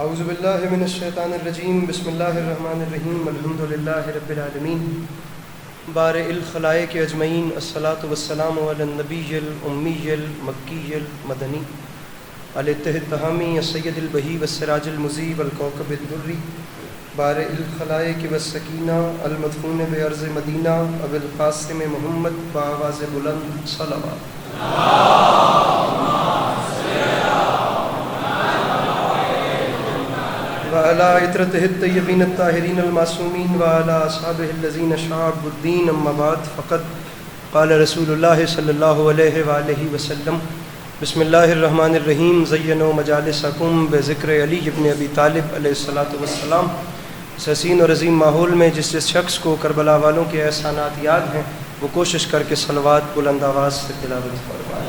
اعوذ باللہ من الشیطان الرجیم بسم اللہ الرحمن الرحیم الحمد للہ رب العالمین بارئ الخلائق اجمعین الصلاۃ والسلام علی النبی الامی المکی المدنی علیہ التہامی السید البہی والسراج المضیء والکوکب الدری بارئ الخلائق والسکینہ المدفون بعرض مدینہ ابو القاسم محمد بآواز بلند صلوات وعلى عطرته الطيبين الطاهرين المعصومين وعلى أصحابه الذين شعبوا الدين أما بعد فقد قال رسول الله صلى الله عليه وآله وسلم بسم الله الرحمن الرحيم زينوا مجالسكم بذكر علي بن أبي طالب علیہ الصلاۃ والسلام. اس حسین اور عظیم ماحول میں جس شخص کو کربلا والوں کے احسانات یاد ہیں وہ کوشش کر کے صلوات بلند آواز سے تلاوت فرمائے.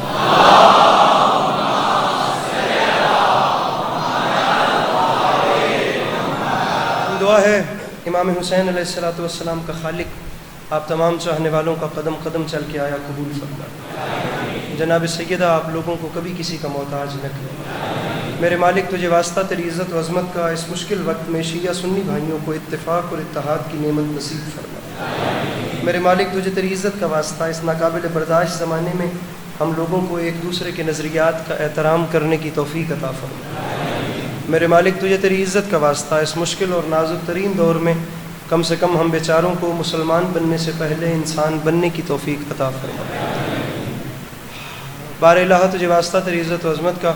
دعا ہے امام حسین علیہ السلام کا خالق آپ تمام چاہنے والوں کا قدم قدم چل کے آیا قبول فرمائے. جناب سیدہ آپ لوگوں کو کبھی کسی کا محتاج نہ کرے. میرے مالک تجھے واسطہ تیری عزت و عظمت کا اس مشکل وقت میں شیعہ سنی بھائیوں کو اتفاق اور اتحاد کی نعمت نصیب فرمائے. میرے مالک تجھے تیری عزت کا واسطہ اس ناقابل برداشت زمانے میں ہم لوگوں کو ایک دوسرے کے نظریات کا احترام کرنے کی توفیق عطا فرمائے. میرے مالک تجھے تیری عزت کا واسطہ اس مشکل اور نازک ترین دور میں کم سے کم ہم بیچاروں کو مسلمان بننے سے پہلے انسان بننے کی توفیق عطا فرما. بار الہ تجھے واسطہ تیری عزت و عظمت کا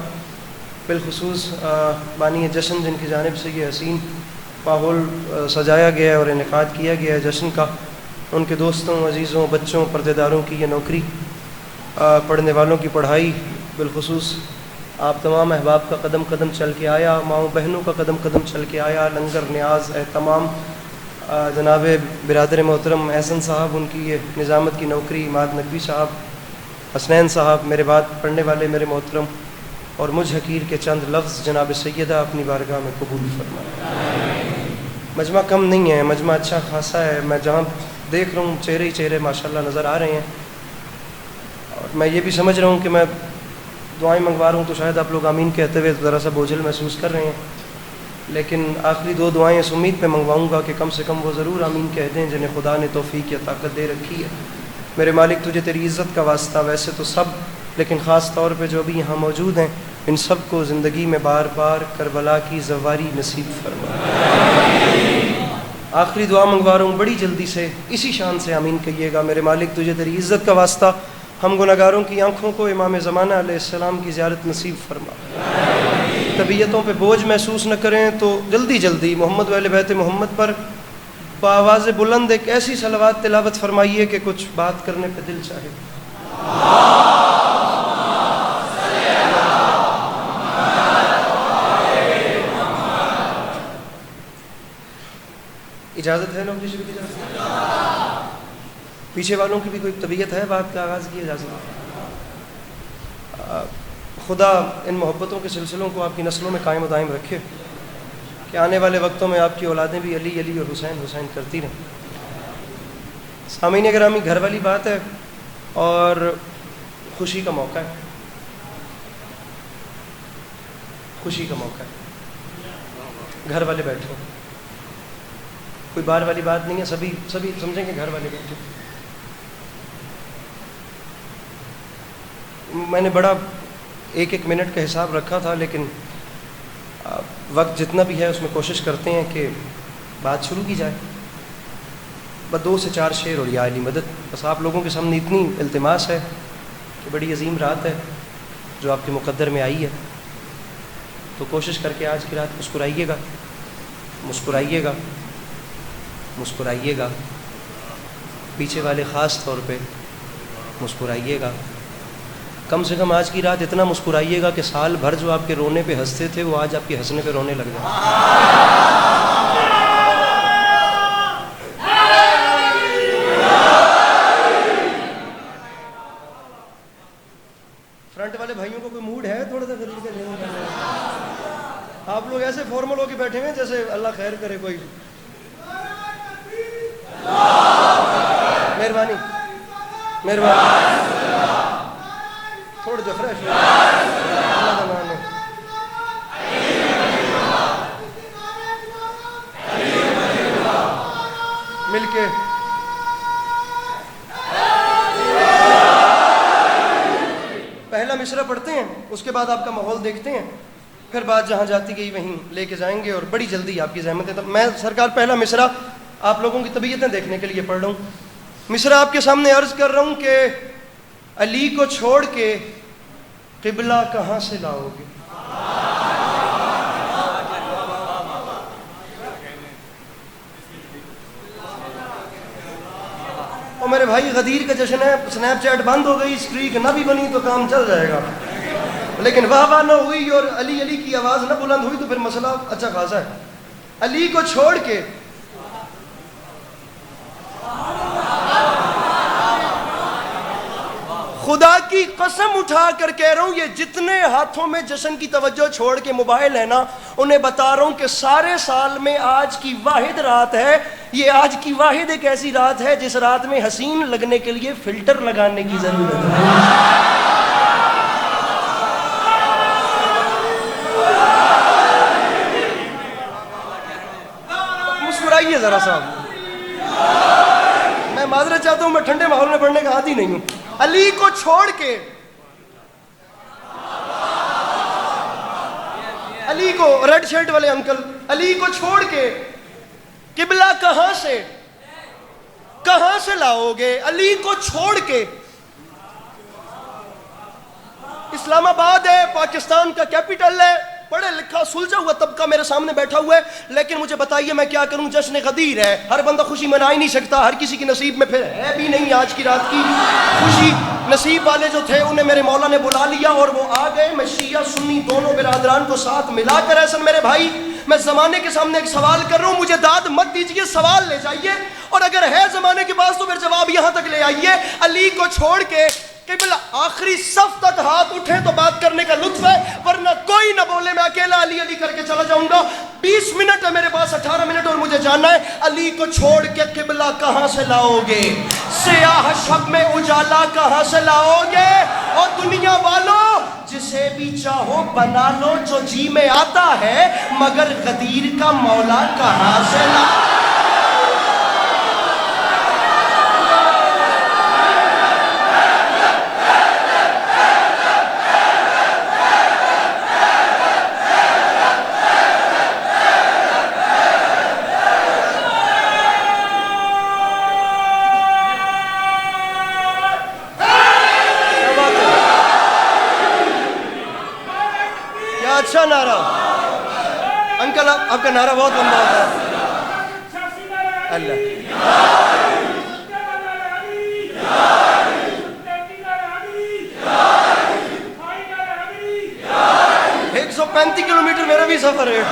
بالخصوص بانی جشن جن کی جانب سے یہ حسین ماحول سجایا گیا ہے اور انعقاد کیا گیا ہے جشن کا، ان کے دوستوں عزیزوں بچوں پردے داروں کی یہ نوکری، پڑھنے والوں کی پڑھائی، بالخصوص آپ تمام احباب کا قدم قدم چل کے آیا، ماؤں بہنوں کا قدم قدم چل کے آیا، لنگر نیاز اہتمام، جناب برادر محترم احسن صاحب ان کی یہ نظامت کی نوکری، اماد نقوی صاحب، حسنین صاحب، میرے بات پڑھنے والے میرے محترم اور مجھ حقیر کے چند لفظ جناب سیدہ اپنی بارگاہ میں قبول فرمائے. مجمع کم نہیں ہے، مجمع اچھا خاصا ہے. میں جہاں دیکھ رہا ہوں چہرے ہی چہرے ماشاءاللہ نظر آ رہے ہیں اور میں یہ بھی سمجھ رہا ہوں کہ میں دعائیں منگوا رہا ہوں تو شاید آپ لوگ آمین کہتے ہوئے ذرا سا بوجھل محسوس کر رہے ہیں، لیکن آخری دو دعائیں اس امید پہ منگواؤں گا کہ کم سے کم وہ ضرور آمین کہہ دیں جنہیں خدا نے توفیق یا طاقت دے رکھی ہے. میرے مالک تجھے تیری عزت کا واسطہ ویسے تو سب، لیکن خاص طور پہ جو ابھی یہاں موجود ہیں ان سب کو زندگی میں بار بار کربلا کی زواری نصیب فرما. آخری دعا منگوا رہا ہوں بڑی جلدی سے، اسی شان سے آمین کہیے گا. میرے مالک تجھے تیری عزت کا واسطہ ہم گناہگاروں کی آنکھوں کو امام زمانہ علیہ السلام کی زیارت نصیب فرما. طبیعتوں پہ بوجھ محسوس نہ کریں تو جلدی جلدی محمد و اہل بیت محمد پر بآواز بلند ایک ایسی صلوات تلاوت فرمائیے کہ کچھ بات کرنے پہ دل چاہے. اجازت ہے نوکری شریف کی اجازت؟ پیچھے والوں کی بھی کوئی طبیعت ہے، بات کا آغاز کیا جا سکتا. خدا ان محبتوں کے سلسلوں کو آپ کی نسلوں میں قائم و دائم رکھے کہ آنے والے وقتوں میں آپ کی اولادیں بھی علی علی اور حسین حسین کرتی رہیں. سامعین گرامی، گھر والی بات ہے اور خوشی کا موقع ہے، خوشی کا موقع ہے. گھر والے بیٹھے ہو، کوئی بار والی بات نہیں ہے، سبھی سمجھیں گے گھر والے بیٹھے. میں نے بڑا ایک منٹ کا حساب رکھا تھا، لیکن وقت جتنا بھی ہے اس میں کوشش کرتے ہیں کہ بات شروع کی جائے. بس 2 سے 4 شعر اور یا علی مدد. بس آپ لوگوں کے سامنے اتنی التماس ہے کہ بڑی عظیم رات ہے جو آپ کے مقدر میں آئی ہے، تو کوشش کر کے آج کی رات مسکرائیے گا، مسکرائیے گا، مسکرائیے گا. پیچھے والے خاص طور پہ مسکرائیے گا. کم سے کم آج کی رات اتنا مسکرائیے گا کہ سال بھر جو آپ کے رونے پہ ہنستے تھے وہ آج آپ کے ہنسنے پہ رونے لگ جائیں. فرنٹ والے بھائیوں کو کوئی موڈ ہے تھوڑا سا خرید کے لینے کا؟ آپ لوگ ایسے فارمل ہو کے بیٹھے ہوئے جیسے اللہ خیر کرے. کوئی مہربانی مہربانی تھوڑا جو فریش مل کے پہلا مصرع پڑھتے ہیں، اس کے بعد آپ کا ماحول دیکھتے ہیں، پھر بات جہاں جاتی گئی وہیں لے کے جائیں گے، اور بڑی جلدی آپ کی زحمت ہے. تو میں سرکار پہلا مصرع آپ لوگوں کی طبیعتیں دیکھنے کے لیے پڑھ رہا ہوں. مصرع آپ کے سامنے عرض کر رہا ہوں کہ علی کو چھوڑ کے قبلہ کہاں سے لاؤ گے؟ اور میرے بھائی غدیر کا جشن ہے، سنیپ چیٹ بند ہو گئی، اسٹریک نہ بھی بنی تو کام چل جائے گا، لیکن واہ واہ نہ ہوئی اور علی علی کی آواز نہ بلند ہوئی تو پھر مسئلہ اچھا خاصا ہے. علی کو چھوڑ کے خدا کی قسم اٹھا کر کہہ رہا ہوں، یہ جتنے ہاتھوں میں جشن کی توجہ چھوڑ کے موبائل ہے نا، انہیں بتا رہا ہوں کہ سارے سال میں آج کی واحد رات ہے. یہ آج کی واحد ایک ایسی رات ہے جس رات میں حسین لگنے کے لیے فلٹر لگانے کی ضرورت ہے. مسکرائیے ذرا صاحب، میں معذرت چاہتا ہوں، میں ٹھنڈے ماحول میں پڑھنے کا عادی نہیں ہوں. علی کو چھوڑ کے، علی کو، ریڈ شرٹ والے انکل، علی کو چھوڑ کے قبلہ کہاں سے لاؤ گے؟ علی کو چھوڑ کے. اسلام آباد ہے، پاکستان کا کیپٹل ہے، پڑھے لکھا سلجھا ہوا طبقہ میرے سامنے بیٹھا ہوا ہے، لیکن مجھے بتائیے میں کیا کروں؟ جشن غدیر ہے، ہر بندہ خوشی منا ہی نہیں سکتا، ہر کسی کی نصیب میں پھر ہے بھی نہیں آج کی رات کی خوشی. نصیب والے جو تھے انہیں میرے مولا نے بلا لیا اور وہ آ گئے. میں شیعہ سنی دونوں برادران کو ساتھ ملا کر ایسا میرے بھائی میں زمانے کے سامنے ایک سوال کر رہا ہوں، مجھے داد مت دیجئے، سوال لے جائیے، اور اگر ہے زمانے کے پاس تو پھر جواب یہاں تک لے آئیے. علی کو چھوڑ کے قبلہ آخری صف تک ہاتھ اٹھے تو بات کرنے کا لطف ہے، ورنہ کوئی نہ بولے، میں اکیلا علی علی کر کے چلا جاؤں گا. 20 منٹ ہے میرے پاس، 18 منٹ اور مجھے جاننا ہے علی کو چھوڑ کے قبلہ کہاں سے لاؤ گے؟ سیاہ شب میں اجالا کہاں سے لاؤ گے؟ اور دنیا والوں جسے بھی چاہو بنا لو جو جی میں آتا ہے، مگر غدیر کا مولا کہاں سے لاؤ؟ اچھا نعرہ انکل، آپ کا نعرہ بہت لمبا ہوتا ہے. اللہ 135 کلومیٹر میرا بھی سفر ہے.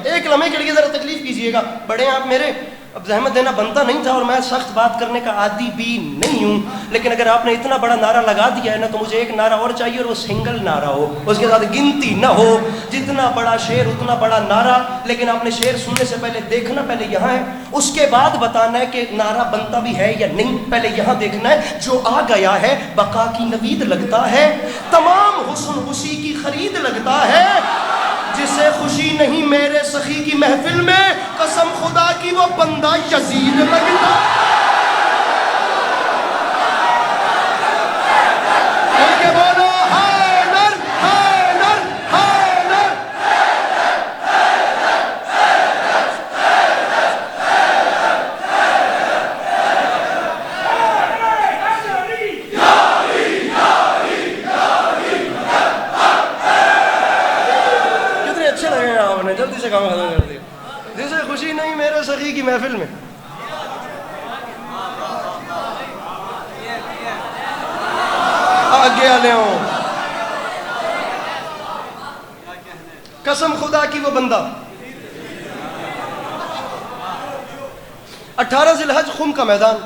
ایک لمحے کے لیے ذرا تکلیف کیجئے گا. بڑے آپ میرے، اب زحمت دینا بنتا نہیں تھا اور میں سخت بات کرنے کا عادی بھی نہیں ہوں، لیکن اگر آپ نے اتنا بڑا نعرہ لگا دیا ہے نا تو مجھے ایک نعرہ اور چاہیے، اور وہ سنگل نعرہ ہو، اس کے ساتھ گنتی نہ ہو. جتنا بڑا شعر اتنا بڑا نعرہ، لیکن آپ نے شعر سننے سے پہلے دیکھنا پہلے یہاں ہے، اس کے بعد بتانا ہے کہ نعرہ بنتا بھی ہے یا نہیں. پہلے یہاں دیکھنا ہے، جو آ گیا ہے بقا کی نوید لگتا ہے، تمام حسن اسی کی خرید لگتا ہے. جسے خوشی نہیں میرے سخی کی محفل میں، قسم خدا کی وہ بندہ یزید لگتا. مل کے بولو حیدر حیدر حیدر. کتنے اچھے لگے ہیں آپ نے، جلدی سے کام ختم کر دیا. جسے خوشی نہیں میرے سخی کی محفل میں. آگے آلے ہوں، قسم خدا کی وہ بندہ. 18 ذی الحج خم کا میدان،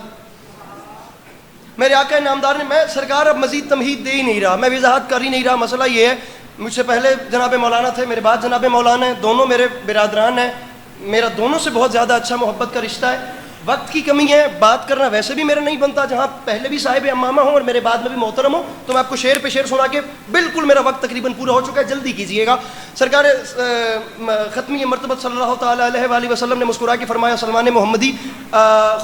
میرے آقا نامدار نے، میں سرکار اب مزید تمہید دے ہی نہیں رہا، میں وضاحت کر ہی نہیں رہا. مسئلہ یہ ہے، مجھ سے پہلے جناب مولانا تھے، میرے بعد جناب مولانا ہیں، دونوں میرے برادران ہیں، میرا دونوں سے بہت زیادہ اچھا محبت کا رشتہ ہے. وقت کی کمی ہے، بات کرنا ویسے بھی میرا نہیں بنتا، جہاں پہلے بھی صاحب امامہ ہوں اور میرے بعد میں بھی محترم ہوں، تو میں آپ کو شعر پہ شعر سنا کے بالکل میرا وقت تقریباً پورا ہو چکا ہے، جلدی کیجئے گا. سرکار ختمی مرتبہ صلی اللہ تعالیٰ علیہ وآلہ وسلم نے مسکرا کے فرمایا سلمان محمدی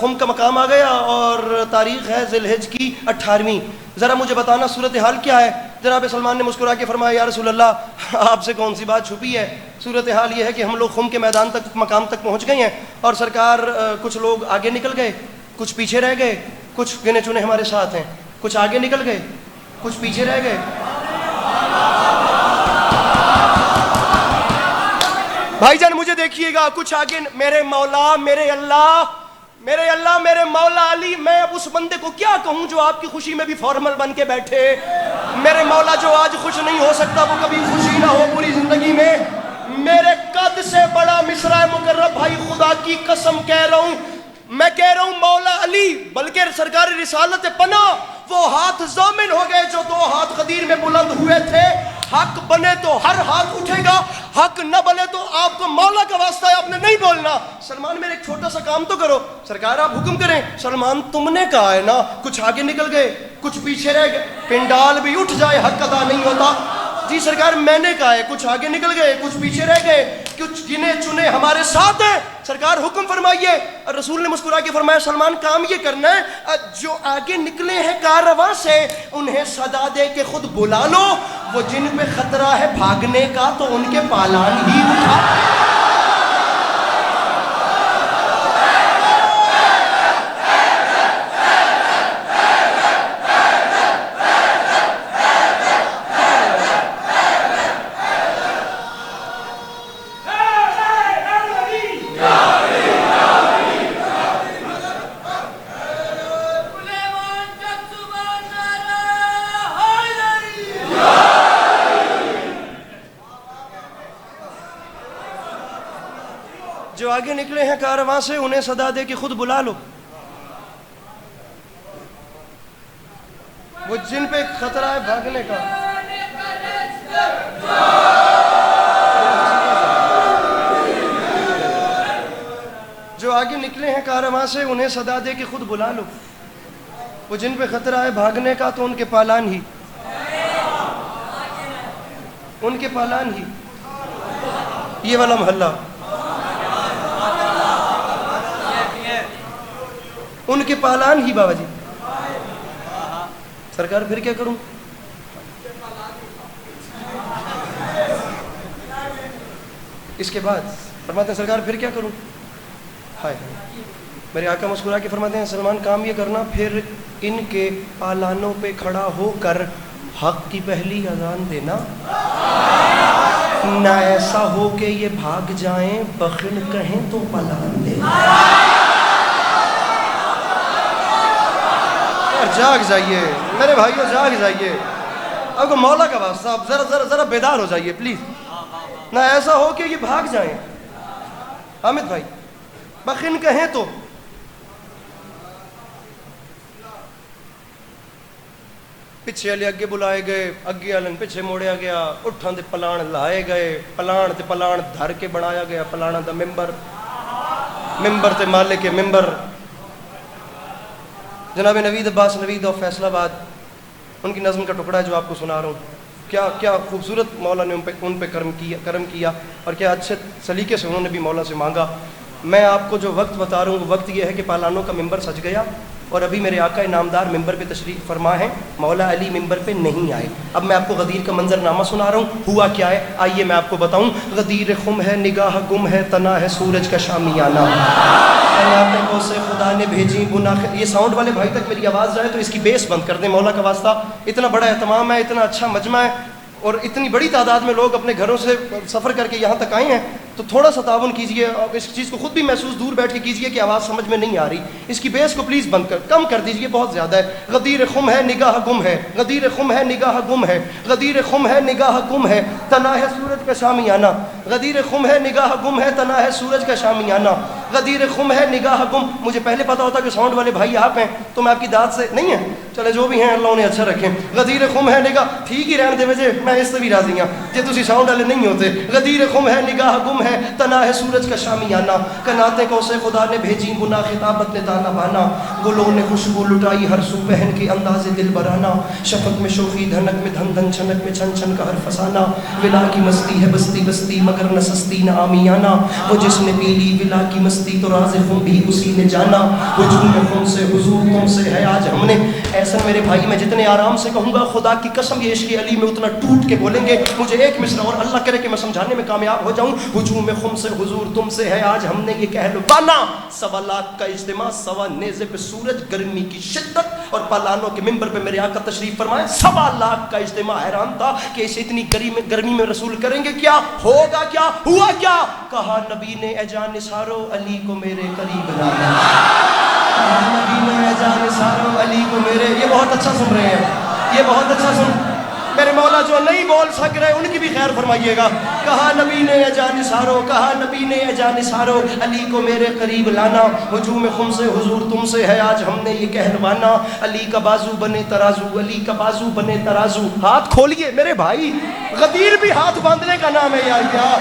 خم کا مقام آ گیا اور تاریخ ہے ذی الحج کی 18ویں، ذرا مجھے بتانا صورتحال کیا ہے. جناب سلمان نے مسکرا کے فرمایا یا رسول اللہ آپ سے کون سی بات چھپی ہے، صورتحال یہ ہے کہ ہم لوگ خم کے میدان تک مقام تک پہنچ گئے ہیں اور سرکار کچھ لوگ آگے نکل گئے، کچھ پیچھے رہ گئے، کچھ گنے چنے ہمارے ساتھ ہیں، کچھ آگے نکل گئے، کچھ پیچھے رہ گئے. بھائی جان مجھے دیکھیے گا، کچھ آگے. میرے مولا میرے اللہ میرے مولا علی، میں اب اس بندے کو کیا کہوں جو آپ کی خوشی میں بھی فارمل بن کے بیٹھے. میرے مولا جو آج خوش نہیں ہو سکتا وہ کبھی خوشی نہ ہو پوری زندگی میں. میرے قد سے بڑا مصرع مقرب بھائی خدا کی قسم کہہ رہا ہوں، میں کہہ رہا ہوں مولا علی، بلکہ سرکار رسالت پناہ وہ ہاتھ ضامن ہو گئے جو 2 ہاتھ غدیر میں بلند ہوئے تھے. حق بنے تو ہر ہاتھ اٹھے گا، حق نہ بنے تو آپ کو مولا کا واسطہ ہے آپ نے نہیں بولنا. سلمان میرے ایک چھوٹا سا کام تو کرو. سرکار آپ حکم کریں. سلمان تم نے کہا ہے نا، کچھ آگے نکل گئے کچھ پیچھے رہ گئے، پنڈال بھی اٹھ جائے حق ادا نہیں ہوتا. جی سرکار میں نے کہا ہے کچھ آگے نکل گئے کچھ پیچھے رہ گئے، کچھ گنے چنے ہمارے ساتھ ہیں. سرکار حکم فرمائیے. رسول نے مسکرا کے فرمایا سلمان کام یہ کرنا ہے، جو آگے نکلے ہیں کارواں سے انہیں صدا دے کے خود بلا لو، وہ جن پہ خطرہ ہے بھاگنے کا تو ان کے پالان ہی اٹھا. جو آگے نکلے ہیں کارواں سے انہیں صدا دے کے خود بلا لو، وہ جن پہ خطرہ ہے بھاگنے کا. جو آگے نکلے ہیں کارواں سے انہیں صدا دے کے خود بلا لو، وہ جن پہ خطرہ ہے بھاگنے کا تو ان کے پالان ہی، ان کے پالان ہی. یہ والا محلہ ان کے پالان ہی. بابا جی سرکار پھر کیا کروں؟ اس کے بعد فرماتے ہیں سرکار پھر کیا کروں؟ ہائے میرے آقا مسکرا کے فرماتے ہیں سلمان کام یہ کرنا، پھر ان کے پالانوں پہ کھڑا ہو کر حق کی پہلی اذان دینا، نہ ایسا ہو کہ یہ بھاگ جائیں بخن کہیں تو پلان دے. جاگ جائیے میرے بھائیوں، جاگ جائیے. اب کو مولا کا واسطہ اب ذرا بیدار ہو جائیے پلیز. نہ ایسا ہو کہ یہ بھاگ جائیں. حامد بھائی بخن کہیں تو پچھے والے اگے بلائے گئے، اگے والے پچھے موڑیا گیا، اٹھان دے پلان لائے گئے، پلان تے پلان دھر کے بنایا گیا، پلانا دا ممبر تے مالک ممبر جناب نوید عباس نوید آف فیصل آباد، ان کی نظم کا ٹکڑا ہے جو آپ کو سنا رہا ہوں. کیا خوبصورت مولا نے ان پہ کرم کیا اور کیا اچھے سلیقے سے انہوں نے بھی مولا سے مانگا. میں آپ کو جو وقت بتا رہا ہوں وہ وقت یہ ہے کہ پالانوں کا ممبر سج گیا اور ابھی میرے آقا نامدار ممبر پہ تشریف فرما ہے، مولا علی ممبر پہ نہیں آئے. اب میں آپ کو غدیر کا منظر نامہ سنا رہا ہوں. ہوا کیا ہے آئیے میں آپ کو بتاؤں. غدیر خم ہے نگاہ گم ہے تنا ہے سورج کا شامیانہ، کو سے خدا نے بھیجی گناہ. یہ ساؤنڈ والے بھائی تک میری آواز جائے تو اس کی بیس بند کر دیں مولا کا واسطہ. اتنا بڑا اہتمام ہے، اتنا اچھا مجمع ہے اور اتنی بڑی تعداد میں لوگ اپنے گھروں سے سفر کر کے یہاں تک آئے ہیں، تو تھوڑا سا تعاون کیجئے. اس چیز کو خود بھی محسوس دور بیٹھ کے کیجئے کہ آواز سمجھ میں نہیں آ رہی. اس کی بیس کو پلیز کم کر دیجئے، بہت زیادہ ہے. غدیر خم ہے نگاہ گم ہے، غدیر خم ہے نگاہ گم ہے، غدیر خم ہے نگاہ گم ہے تنا ہے سورج کا شامیانہ، غدیر خم ہے نگاہ گم ہے تنا ہے سورج کا شامیانہ. غدیر خم ہے نگاہ گم. مجھے پہلے پتا ہوتا کہ ساؤنڈ والے بھائی آپ ہیں تو میں آپ کی داد سے نہیں ہے, چلے جو بھی ہیں اللہ انہیں اچھا رکھیں. غدیر خم ہے نگاہ, ٹھیک ہی رہن دے وجہ میں اس سے بھی راضی ہوں جی تسی ساؤنڈ والے نہیں ہوتے. غدیر خم ہے نگاہ گم ہے, تنا ہے سورج کا شامیانہ, کناتیں کو سے خدا نے بھیجی گنا خطابت نے تانا بانا, گلوں نے خوشبو لٹائی ہر سو پہن کے انداز دل برانا, شفق میں شوخی دھنک میں دھن دھن چھنک میں چھن چھن کا ہر فسانہ, ولا کی مستی ہے بستی بستی مگر نہ سستی نہ آمیانہ, وہ جس نے پی لی ولا کی مستی تو راز خم بھی اسی نے جانا, ہجوم خم سے حضور تم سے ہے آج ہم نے. ایسا میرے بھائی میں جتنے آرام سے کہوں گا خدا کی قسم یہ عشق علی میں اتنا ٹوٹ کے بولیں گے. مجھے ایک مصرع اور اللہ کرے کہ میں سمجھانے میں کامیاب ہو جاؤں. ہجوم خم سے حضور تم سے ہے آج ہم نے یہ کہلوانا, سوا لاکھ کا اجتماع سوا نیزے پہ سورج گرمی کی شدت, اور پالانوں کے منبر پہ میرے آقا تشریف فرمائے, سوا لاکھ کا اجتماع حیران تھا کہ اسے اتنی گرمی میں رسول کریں گے کیا, ہوگا کیا, ہوا کیا. کہا نبی نے اے جان نثارو علی کو میرے قریب لانا, نبی نے اے جان نثارو علی کو میرے, یہ بہت اچھا سن رہے ہیں, یہ بہت اچھا سن, میرے مولا جو نہیں بول سک رہے ان کی بھی خیر فرمائیے گا. کہا نبی نے اے جان نثارو, کہا نبی نے اے جان نثارو علی کو میرے قریب لانا, ہجوم خم سے حضور تم سے ہے آج ہم نے یہ کہلوانا, علی کا بازو بنے ترازو, علی کا بازو بنے ترازو. ہاتھ کھولیے میرے بھائی, غدیر بھی ہاتھ باندھنے کا نام ہے یار کیا.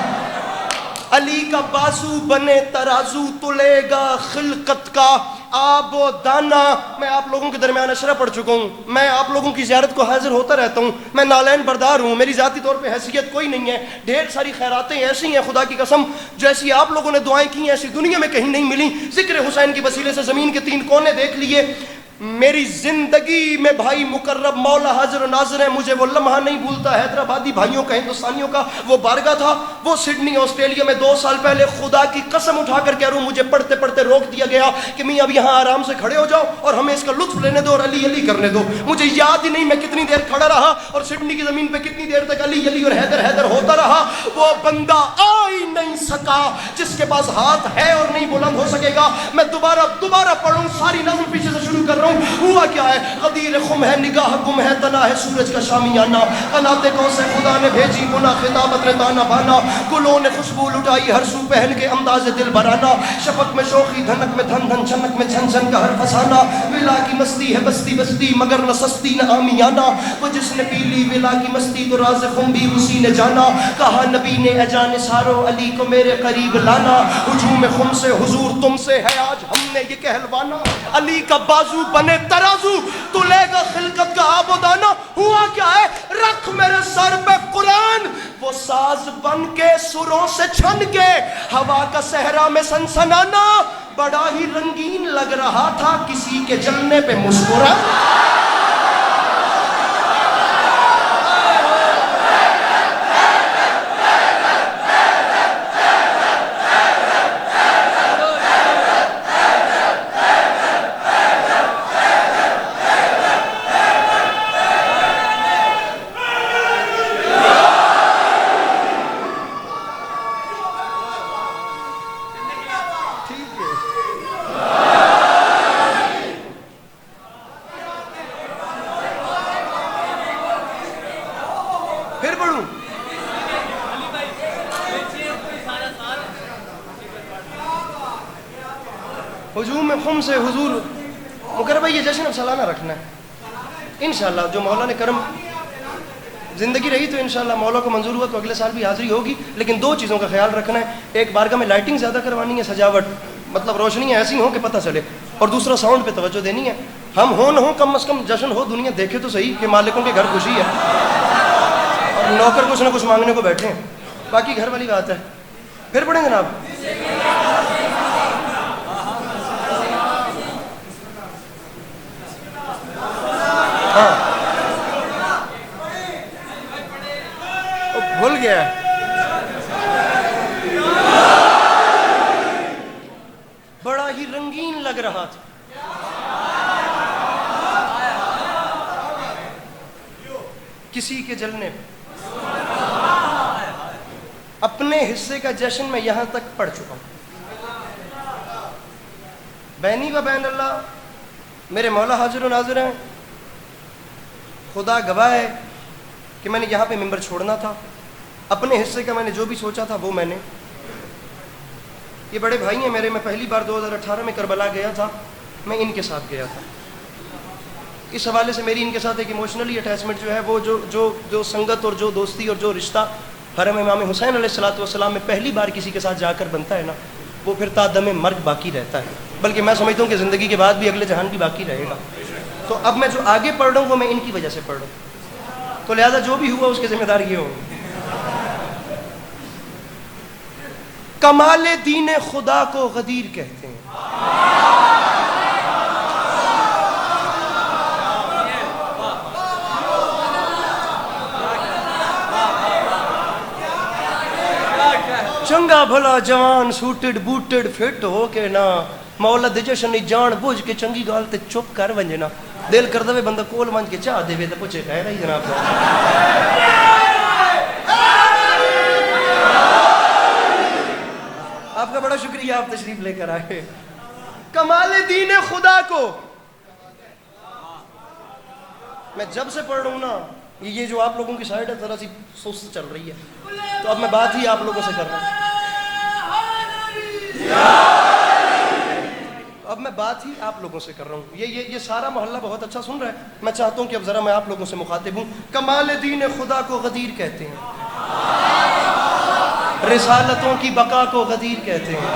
علی کا بازو بنے ترازو, تلے گا خلقت کا آب و دانا. میں آپ لوگوں کے درمیان اشرا پڑھ چکا ہوں, میں آپ لوگوں کی زیارت کو حاضر ہوتا رہتا ہوں, میں نالین بردار ہوں, میری ذاتی طور پہ حیثیت کوئی نہیں ہے. ڈھیر ساری خیراتیں ایسی ہیں خدا کی قسم جیسی آپ لوگوں نے دعائیں کی ایسی دنیا میں کہیں نہیں ملی. ذکر حسین کے وسیلے سے زمین کے 3 کونے دیکھ لیے. میری زندگی میں بھائی مقرب مولا حاضر و ناظر ہے, مجھے وہ لمحہ نہیں بھولتا. حیدرآبادی بھائیوں کا, ہندوستانیوں کا وہ بارگاہ تھا, وہ سڈنی آسٹریلیا میں 2 سال پہلے. خدا کی قسم اٹھا کر کہہ رہا ہوں, مجھے پڑھتے پڑھتے روک دیا گیا کہ میں اب یہاں آرام سے کھڑے ہو جاؤ اور ہمیں اس کا لطف لینے دو اور علی علی کرنے دو. مجھے یاد ہی نہیں میں کتنی دیر کھڑا رہا اور سڈنی کی زمین پہ کتنی دیر تک علی علی اور حیدر حیدر ہوتا رہا. وہ بندہ آ ہی نہیں سکا جس کے پاس ہاتھ ہے اور نہیں بلند ہو سکے گا. میں دوبارہ پڑھوں, ساری نظم پیچھے سے شروع کر رہا ہوں. ہوا کیا ہے, غدیر خم ہے نگاہ گم ہے, تنا ہے سورج کا شامیانہ, قناتے کو سے خدا نے بھیجی گنا خطابت نے تانا بانا, گلوں نے خوشبو لٹائی ہر سو پہن کے انداز دل برانا, شفق میں شوخی دھنک میں دھن دھن چھنک میں چھن چھن کا ہر فسانہ, ولا کی مستی ہے بستی بستی مگر نہ سستی نہ آمیانہ, وہ جس نے پی لی ولا کی مستی تو راز خم بھی اسی نے جانا. کہا نبی نے اے جان نثارو علی کو میرے قریب لانا, ہجوم خم سے حضور تم سے ہے آج ہم نے یہ کہلوانا, علی کا بازو بنے ترازو, تلے گا خلقت کا آب و دانا. ہوا کیا ہے, رکھ میرے سر پہ قرآن, وہ ساز بن کے سروں سے چھن کے ہوا کا صحرا میں سنسنانا, بڑا ہی رنگین لگ رہا تھا کسی کے جلنے پہ مسکرا. ہجوم خم سے حضور مقرر بھائی, یہ جشن اب سالانہ رکھنا ہے انشاءاللہ. جو مولا نے کرم زندگی رہی تو انشاءاللہ مولا کو منظور ہوا تو اگلے سال بھی حاضری ہوگی. لیکن 2 چیزوں کا خیال رکھنا ہے, ایک بارگاہ میں لائٹنگ زیادہ کروانی ہے, سجاوٹ مطلب روشنیاں ایسی ہوں کہ پتہ چلے, اور دوسرا ساؤنڈ پہ توجہ دینی ہے. ہم ہوں نہ ہوں کم از کم جشن ہو, دنیا دیکھے تو صحیح کہ مالکوں کے گھر خوشی ہے اور نوکر کچھ نہ کچھ مانگنے کو بیٹھے ہیں. باقی گھر والی بات ہے. پھر پڑھیں جناب. بھول گیا, بڑا ہی رنگین لگ رہا تھا. کسی کے جلنے پہ اپنے حصے کا جشن میں یہاں تک پڑھ چکا ہوں. بینی و بین اللہ میرے مولا حاضر و ناظر ہیں, خدا گواہ ہے کہ میں نے یہاں پہ ممبر چھوڑنا تھا. اپنے حصے کا میں نے جو بھی سوچا تھا وہ میں نے یہ بڑے بھائی ہیں میرے. میں پہلی بار 2018 میں کربلا گیا تھا, میں ان کے ساتھ گیا تھا. اس حوالے سے میری ان کے ساتھ ایک ایموشنلی اٹیچمنٹ جو ہے وہ جو سنگت اور جو دوستی اور جو رشتہ حرم امام حسین علیہ السلام میں پہلی بار کسی کے ساتھ جا کر بنتا ہے نا, وہ پھر تا دم مرگ باقی رہتا ہے. بلکہ میں سمجھتا ہوں کہ زندگی کے بعد بھی اگلے جہان بھی باقی رہے گا. تو اب میں جو آگے پڑھ رہا ہوں وہ میں ان کی وجہ سے پڑھ رہا ہوں, تو لہٰذا جو بھی ہوا اس کے ذمہ دار یہ ہوں. کمال دین خدا کو غدیر کہتے ہیں. چنگا بھلا جوان سوٹڈ بوٹڈ فٹ ہو کے نا مولا دے جشن جان بوجھ کے چنگی گال تے چپ کر ونجنا. دل کر دے بندہ کول مان کے چاہ دے تے پوچھے خیر ہے جناب. آپ کا بڑا شکریہ, آپ تشریف لے کر آئے. کمال دین خدا کو میں جب سے پڑھ رہا ہوں نا, یہ جو آپ لوگوں کی سائڈ ہے ذرا سی سست چل رہی ہے, تو اب میں بات ہی آپ لوگوں سے کر رہا ہوں. اب میں بات ہی آپ لوگوں سے کر رہا ہوں. یہ سارا محلہ بہت اچھا سن رہا ہے. میں چاہتا ہوں کہ اب ذرا میں آپ لوگوں سے مخاطب ہوں. کمال دین خدا کو غدیر کہتے ہیں, رسالتوں کی بقا کو غدیر کہتے ہیں,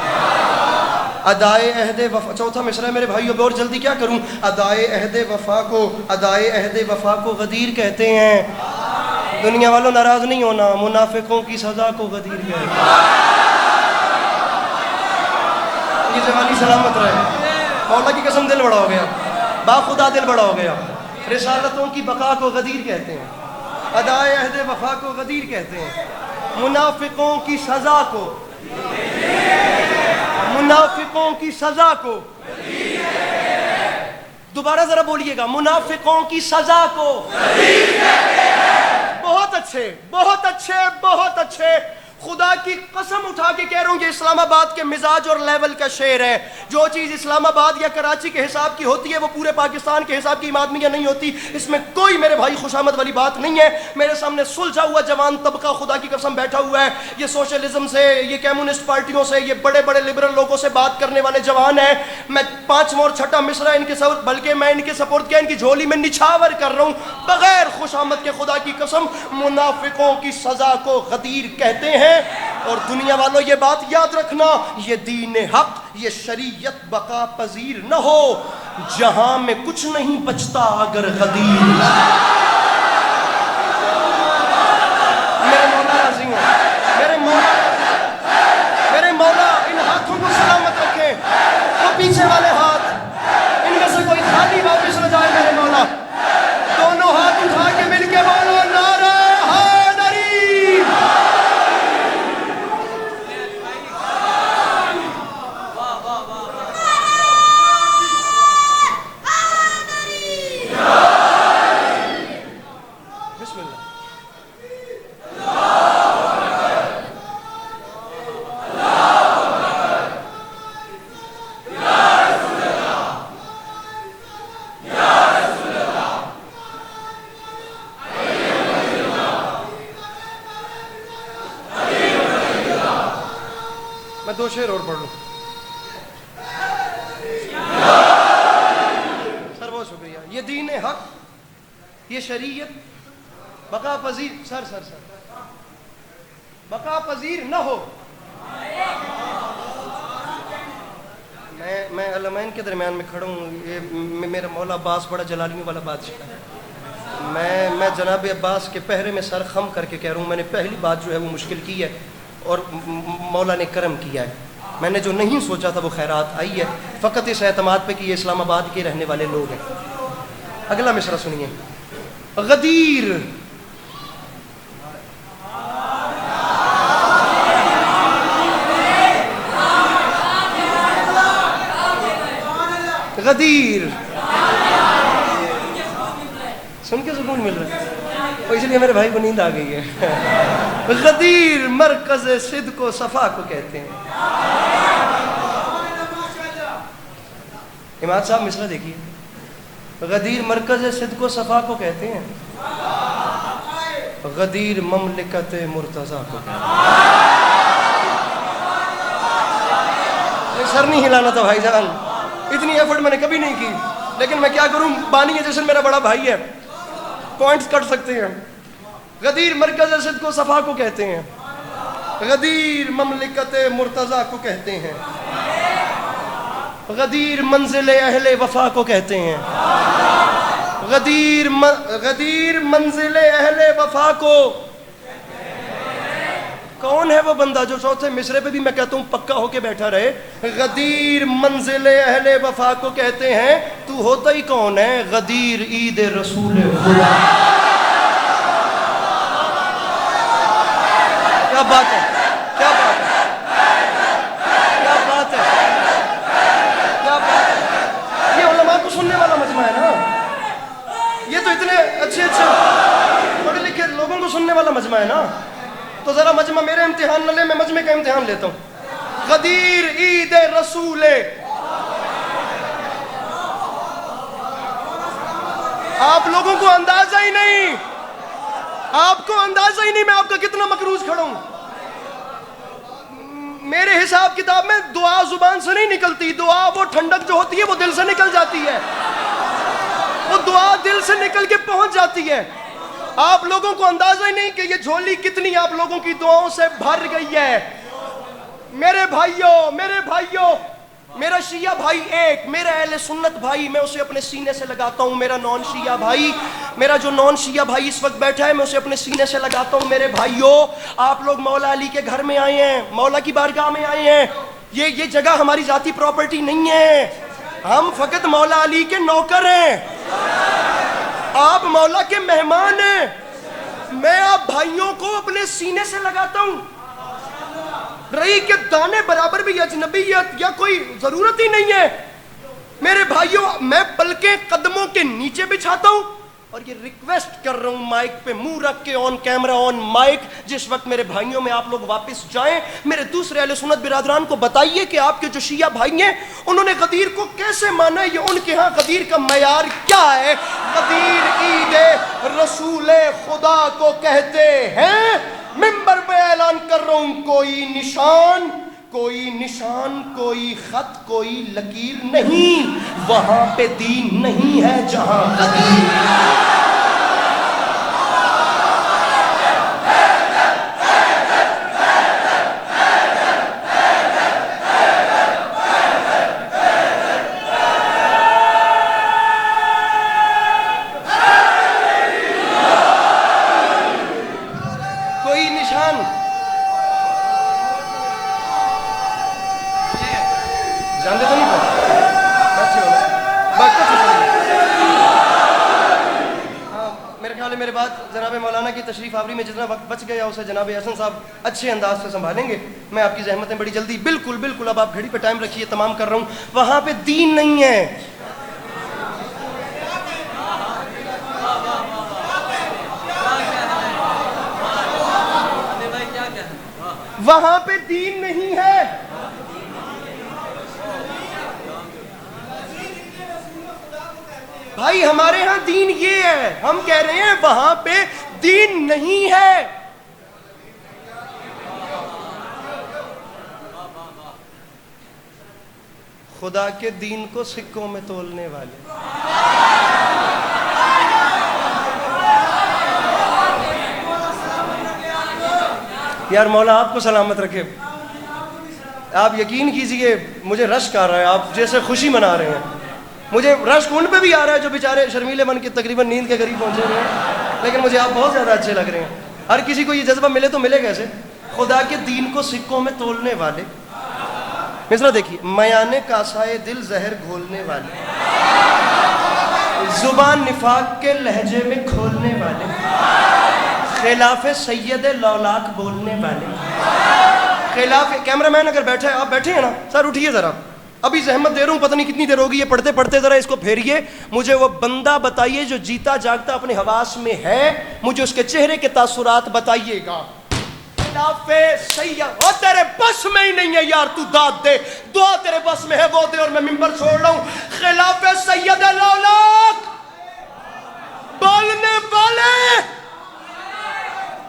ادائے عہد وفا. چوتھا مصرع میرے بھائیو, اور جلدی کیا کروں. ادائے عہد وفا کو غدیر کہتے ہیں. دنیا والوں ناراض نہیں ہونا, منافقوں کی سزا کو غدیر کہتے ہیں. یہ جوانی سلامت رہے. مولا کی قسم دل بڑا ہو گیا, با خدا دل بڑا ہو گیا. رسالتوں کی بقا کو غدیر کہتے ہیں, ادائے عہد وفا کو غدیر کہتے ہیں, منافقوں کی سزا کو, منافقوں کی سزا کو. دوبارہ ذرا بولیے گا, منافقوں کی سزا کو. بہت اچھے, بہت اچھے, بہت اچھے. خدا کی قسم اٹھا کے کہہ رہا ہوں, یہ اسلام آباد کے مزاج اور لیول کا شعر ہے. جو چیز اسلام آباد یا کراچی کے حساب کی ہوتی ہے وہ پورے پاکستان کے حساب کی آدمیاں نہیں ہوتی. اس میں کوئی میرے بھائی خوشامد والی بات نہیں ہے. میرے سامنے سلجھا ہوا جوان طبقہ خدا کی قسم بیٹھا ہوا ہے. یہ سوشلزم سے, یہ کمیونسٹ پارٹیوں سے, یہ بڑے بڑے لبرل لوگوں سے بات کرنے والے جوان ہیں. میں 5واں اور 6واں مصرع ان کے سپورٹ, بلکہ میں ان کے سپورٹ کیا ان کی جھولی میں نچھاور کر رہا ہوں بغیر خوشامد کے. خدا کی قسم منافقوں کی سزا کو غدیر کہتے ہیں. اور دنیا والوں یہ بات یاد رکھنا, یہ دین حق, یہ شریعت بقا پذیر نہ ہو جہاں میں کچھ نہیں بچتا اگر غدیر. میرے مولا راضی ہیں, میرے مولا ان ہاتھوں کو سلامت رکھیں. وہ پیچھے والے ہاتھ ان میں سے کوئی خالی واپس نہ جائے. میرے مولا دونوں ہاتھ اٹھا کے مل کے بولو نعرہ حیدری. میں 2 شعر اور پڑھ لوں. سر بہت شکریہ. یہ دین حق, یہ شریعت بقا پذیر, سر بقا پذیر نہ ہو. میں علمین کے درمیان میں کھڑا ہوں. یہ میرا مولا عباس بڑا جلالیوں والا بادشاہ ہے. میں جناب عباس کے پہرے میں سر خم کر کے کہہ رہا ہوں, میں نے پہلی بات جو ہے وہ مشکل کی ہے اور مولا نے کرم کیا ہے. میں نے جو نہیں سوچا تھا وہ خیرات آئی ہے, فقط اس اعتماد پہ کہ یہ اسلام آباد کے رہنے والے لوگ ہیں. اگلا مصرع سنیے. غدیر, غدیر. سن کے سکون مل رہا ہے, اس لیے میرے بھائی کو نیند آ گئی ہے. غدیر مرکز صدق و صفا کو کہتے ہیں. امام صاحب مصرع دیکھیے. غدیر مرکز صدق و صفا کو کہتے ہیں, غدیر مملکت مرتضیٰ کو کہتے ہیں. سر نہیں ہلانا تھا بھائی جان، اتنی ایفرٹ میں نے کبھی نہیں کی، لیکن میں کیا کروں، بانی جشن میرا بڑا بھائی ہے، پوائنٹس کٹ سکتے ہیں۔ غدیر مرکز ارشد کو صفا کو کہتے ہیں، غدیر مملکت مرتضیٰ کو کہتے ہیں، غدیر منزل اہل وفا کو کہتے ہیں، غدیر منزل اہل وفا کو۔ کون ہے وہ بندہ جو چوتھے مصرے پہ بھی میں کہتا ہوں پکا ہو کے بیٹھا رہے؟ غدیر منزل اہل وفا کو کہتے ہیں۔ تو ہوتا ہی کون ہے؟ غدیر عید رسول خدا۔ کیا بات ہے، کیا بات ہے، کیا بات ہے، کیا بات ہے۔ یہ علماء کو سننے والا مجمع ہے نا، یہ تو اتنے اچھے پڑھے لکھے لوگوں کو سننے والا مجمع ہے نا، تو ذرا مجمع میرے امتحان نہ لے، میں مجمع کا امتحان لیتا ہوں۔ غدیر عید رسول، آپ لوگوں کو اندازہ ہی نہیں، آپ کو اندازہ ہی نہیں میں آپ کا کتنا مقروض کھڑا ہوں۔ میرے حساب کتاب میں دعا زبان سے نہیں نکلتی، دعا وہ ٹھنڈک جو ہوتی ہے وہ دل سے نکل جاتی ہے، وہ دعا دل سے نکل کے پہنچ جاتی ہے۔ آپ لوگوں کو اندازہ ہی نہیں کہ یہ جھولی کتنی آپ لوگوں کی دعاؤں سے بھر گئی ہے۔ میرے بھائیوں، میرا شیعہ بھائی ایک، میرا اہل سنت بھائی، میں اسے اپنے سینے سے لگاتا ہوں۔ میرا نان شیعہ بھائی، میرا جو نان شیعہ بھائی اس وقت بیٹھا ہے، میں اسے اپنے سینے سے لگاتا ہوں۔ میرے بھائیوں، آپ لوگ مولا علی کے گھر میں آئے ہیں، مولا کی بارگاہ میں آئے ہیں، یہ جگہ ہماری ذاتی پراپرٹی نہیں ہے، ہم فقط مولا علی کے نوکر ہیں، آپ مولا کے مہمان ہیں۔ میں آپ بھائیوں کو اپنے سینے سے لگاتا ہوں، رہی کہ دانے برابر بھی اجنبیت یا کوئی ضرورت ہی نہیں ہے۔ میرے بھائیوں، میں پلکیں قدموں کے نیچے بچھاتا ہوں اور یہ ریکویسٹ کر رہا ہوں مائک پہ منہ رکھ کے، آن کیمرہ آن مائک، جس وقت میرے بھائیوں میں آپ لوگ واپس جائیں، میرے دوسرے اہل سنت برادران کو بتائیے کہ آپ کے جو شیعہ بھائی ہیں انہوں نے غدیر کو کیسے مانا ہے، یہ ان کے ہاں غدیر کا معیار کیا ہے۔ غدیر عید رسول خدا کو کہتے ہیں۔ منبر پہ اعلان کر رہا ہوں، کوئی نشان، کوئی خط، کوئی لکیر نہیں، وہاں پہ دین نہیں ہے جہاں غدیر۔ کوئی نشان، جانتے تو نہیں میرے خیال ہے میرے بعد جناب مولانا کی تشریف آوری میں جتنا وقت بچ گیا اسے جناب حسن صاحب اچھے انداز سے سنبھالیں گے۔ میں آپ کی زحمتیں بڑی جلدی، بالکل اب آپ گھڑی پہ ٹائم رکھیے، تمام کر رہا ہوں۔ وہاں پہ دین نہیں ہے، وہاں پہ دین نہیں ہے۔ بھائی ہمارے ہاں دین یہ ہے، ہم کہہ رہے ہیں وہاں پہ دین نہیں ہے۔ خدا کے دین کو سکوں میں تولنے والے، یار مولا آپ کو سلامت رکھے۔ آپ یقین کیجئے مجھے رشک آ رہا ہے، آپ جیسے خوشی منا رہے ہیں، مجھے رشک ان پہ بھی آ رہا ہے جو بیچارے شرمیلے بن کے تقریباً نیند کے قریب پہنچے ہوئے ہیں، لیکن مجھے آپ بہت زیادہ اچھے لگ رہے ہیں۔ ہر کسی کو یہ جذبہ ملے تو ملے کیسے؟ خدا کے دین کو سکوں میں تولنے والے۔ مصرع دیکھیے، میانے کاسائے دل زہر گھولنے والے، زبان نفاق کے لہجے میں کھولنے والے، خلاف سید لولاک بولنے والے، خلاف کیمرہ مین اگر بیٹھا ہے، آپ بیٹھے ہیں نا سر، اٹھیے ذرا، ابھی زحمت دے رہا ہوں، پتہ نہیں کتنی دیر ہوگی، یہ پڑھتے پڑھتے ذرا اس کو پھیریے، مجھے وہ بندہ بتائیے جو جیتا جاگتا اپنے حواس میں ہے، مجھے اس کے چہرے کے تاثرات بتائیے گا۔ خلاف سید، وہ تیرے بس میں ہی نہیں ہے یار، تو داد دے، دعا تیرے بس میں ہے وہ دے، اور میں ممبر چھوڑ رہا ہوں۔ خلاف سید لولاک بولنے والے،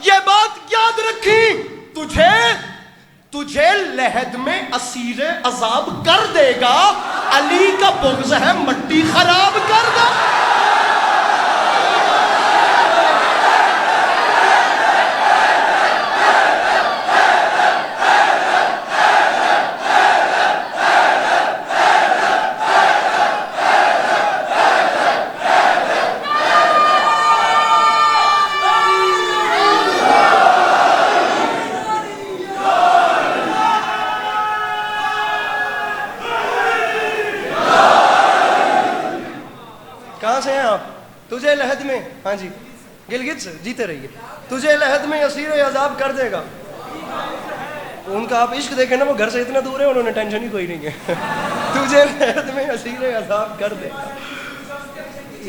یہ بات یاد رکھی، تجھے لحد میں اسیر عذاب کر دے گا، علی کا بغض ہے مٹی خراب کر دے. کہاں سے ہیں آپ؟ تجھے لحد میں، ہاں جی گلگت سے، جیتے رہیے. تجھے لحد میں اسیر عذاب کر دے گا. ان کا آپ عشق دیکھیں نا، وہ گھر سے اتنا دور ہے، انہوں نے ٹینشن ہی کوئی نہیں ہے. تجھے لحد میں اسیر عذاب کر دے گا،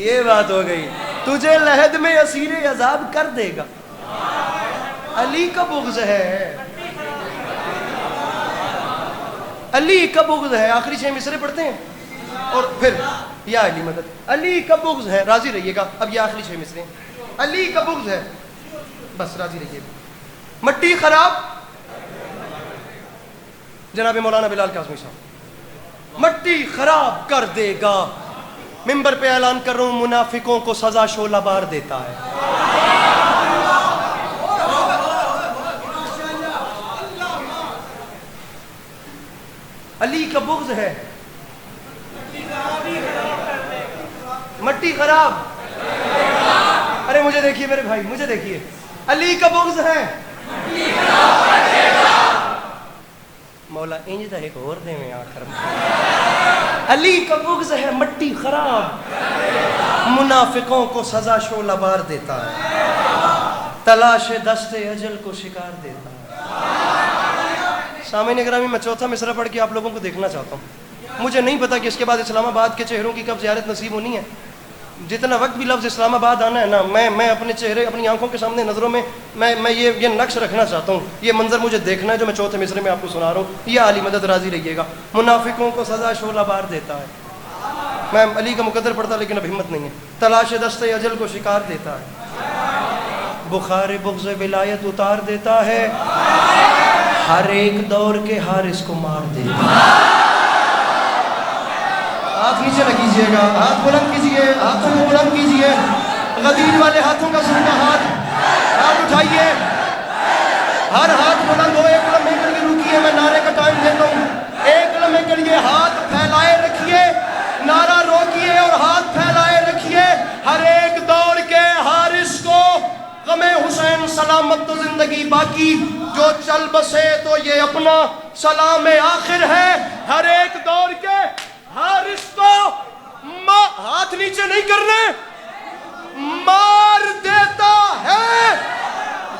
یہ بات ہو گئی. تجھے لحد میں اسیر عذاب کر دے گا، علی کا بغض ہے، علی کا بغض ہے. آخری 6 مصرے پڑھتے ہیں اور پھر یا علی مدد. علی کا بغض ہے، راضی رہیے گا. اب یہ آخری 6 مصرے، علی کا بغض ہے، بس راضی رہیے گا. مٹی خراب، جناب مولانا بلال قاسمی صاحب، مٹی خراب کر دے گا. ممبر پہ اعلان کر رہا ہوں، منافقوں کو سزا شعلہ بار دیتا ہے. علی کا بغض ہے، مٹی خراب. ارے مجھے دیکھیے میرے بھائی، مجھے دیکھیے. علی کا بغض ہے، مولا انج دا ایک اور دے میں آخر میں. علی کا بغض ہے، مٹی خراب، منافقوں کو سزا شعلہ بار دیتا ہے، تلاش دست اجل کو شکار دیتا ہے. سامعین گرامی، میں چوتھا مصرع پڑھ کے آپ لوگوں کو دیکھنا چاہتا ہوں. مجھے نہیں پتا کہ اس کے بعد اسلام آباد کے چہروں کی کب زیارت نصیب ہونی ہے. جتنا وقت بھی لفظ اسلام آباد آنا ہے نا، میں اپنے چہرے، اپنی آنکھوں کے سامنے، نظروں میں میں یہ نقش رکھنا چاہتا ہوں. یہ منظر مجھے دیکھنا ہے جو میں چوتھے مصرے میں آپ کو سنا رہا ہوں. یا علی مدد، راضی رہیے گا. منافقوں کو سزا شعلہ بار دیتا ہے. میں علی کا مقدر پڑھتا لیکن اب ہمت نہیں ہے. تلاش دست اجل کو شکار دیتا ہے، بخار بغض ولایت اتار دیتا ہے، ہر ایک دور کے حارس کو مار دیتا ہے. ہاتھ نیچے نہ کیجیے گا، ہاتھ بلند کیجیے، ہاتھوں کو بلند کیجیے. غدیر والے ہاتھوں کا سننا، ہاتھ اٹھائیے، ہر ہاتھ بلند ہو. ایک لمحے کے لیے رکیے، میں نعرے کا ٹائم دیتا ہوں. ایک لمحے کے لیے ہاتھ پھیلائے رکھیے، نعرہ روکیے اور ہاتھ پھیلائے رکھیے. ہر ایک دور کے حارس کو غم حسین سلامت تو زندگی باقی، جو چل بسے تو یہ اپنا سلام آخر ہے. ہر ایک دور کے حارس کو ہاتھ نیچے نہیں کرنے، مار دیتا ہے.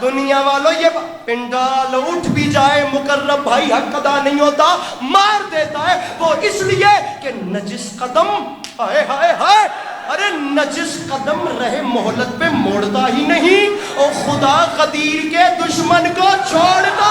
دنیا والوں، یہ پنڈال اٹھ بھی جائے، مقرب بھائی حق ادا نہیں ہوتا، مار دیتا ہے. وہ اس لیے کہ نجس قدم، ہائے ہائے ہائے، ارے نجس قدم رہے مہلت پہ موڑتا ہی نہیں، اور خدا غدیر کے دشمن کو چھوڑتا